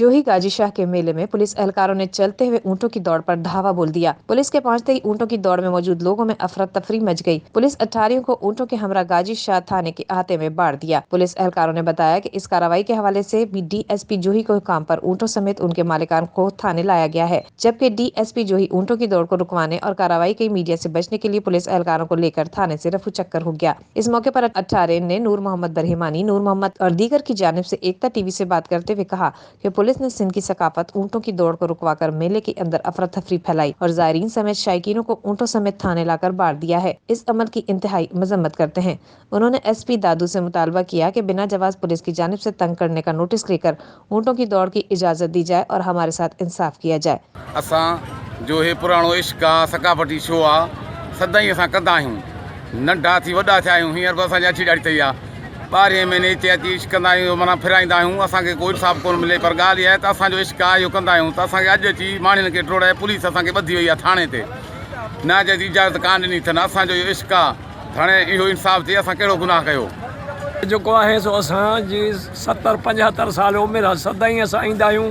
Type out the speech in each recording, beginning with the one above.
जोही गाजी शाह के मेले में पुलिस एहलकारों ने चलते हुए ऊंटों की दौड़ पर धावा बोल दिया। पुलिस के पहुंचते ही ऊंटों की दौड़ में मौजूद लोगों में अफरा तफरी मच गई। पुलिस अठारियों को ऊंटों के हमरा गाजी शाह थाने के अहाते में बांट दिया। पुलिस एहलकारों ने बताया कि इस कार्रवाई के हवाले से भी डीएसपी जोही को काम पर ऊंटों समेत उनके मालिकान को थाने लाया गया है, जबकि डीएसपी जोही ऊंटों की दौड़ को रुकवाने और कार्रवाई के मीडिया से बचने के लिए पुलिस एहलकारों को लेकर थाने से रफू चक्कर हो गया। इस मौके पर अठारे ने नूर मोहम्मद बरहिमानी, नूर मोहम्मद और दीगर की जानिब से एकता टीवी से बात करते हुए कहा कि पुलिस ने सिंध की सकाफत ऊंटों की दौड़ को रुकवाकर मेले के अंदर अफरा तफरी फैलाई और जायरीन समेत शायकीनों को ऊंटों समेत थाने लाकर बांट दिया है। इस अमल की इंतहाई मजम्मत करते हैं। उन्होंने एसपी दादू से मुतालबा किया कि बिना जवाज पुलिस की जानिब से तंग करने का नोटिस लेकर ऊंटों की दौड़ की इजाजत दी जाए और हमारे साथ इंसाफ किया जाए। असां जो हे पुराणो इश्क आहे, सकाफती शो आहे, सदाई असां कंदा आहियूं। नंढा थी वॾा थिया आहियूं, हींअर बि असांजी अची ॾाढी अथई आहे। 12 महीने हिते अची इश्क कंदा आहियूं, माना फिराईंदा आहियूं, असांखे कोई इंसाफ़ कोन मिले। पर ॻाल्हि इहा आहे त असांजो इश्क आहे, इहो कंदा आहियूं। त असांखे अॼु अची माण्हुनि खे टोड़ाए पुलिस असांखे ॿधी वई आहे थाणे ते। न जी इजाज़त कान ॾिनी अथनि। असांजो इहो इश्क आहे, हाणे इहो इंसाफ़ थिए। असां कहिड़ो गुनाह कयो? जेको आहे सो असांजी 70-75 साल उमिरि आहे। सदाई असां ईंदा आहियूं,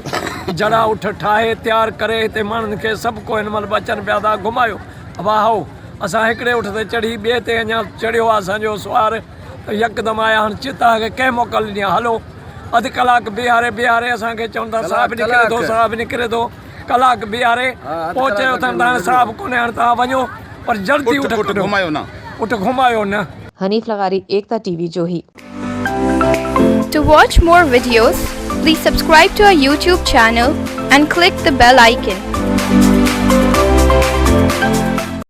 जड़ा उठ ठाहे तयारु करे हिते माण्हुनि खे सभु को हिन महिल अचनि पिया था घुमायो। वाहो, असां हिकिड़े उठ ते चढ़ी ॿिए ते अञा चढ़ियो आहे असांजो सुवार। यकदमि आया हाणे चिता खे कंहिं मोकल ॾिनी आहे, हलो। अधु कलाकु बीहारे असांखे चवनि था साहब निकिरे थो, साहब निकिरे थो। कलाकु बीहारे पोइ चयो अथनि त हाणे साहब कोन्हे, हाणे तव्हां वञो, पर जल्दी उठ घुमायो न। हनीफ लगारी, एकता टीवी, जोही। To watch more videos, please subscribe to our YouTube channel and click the bell icon.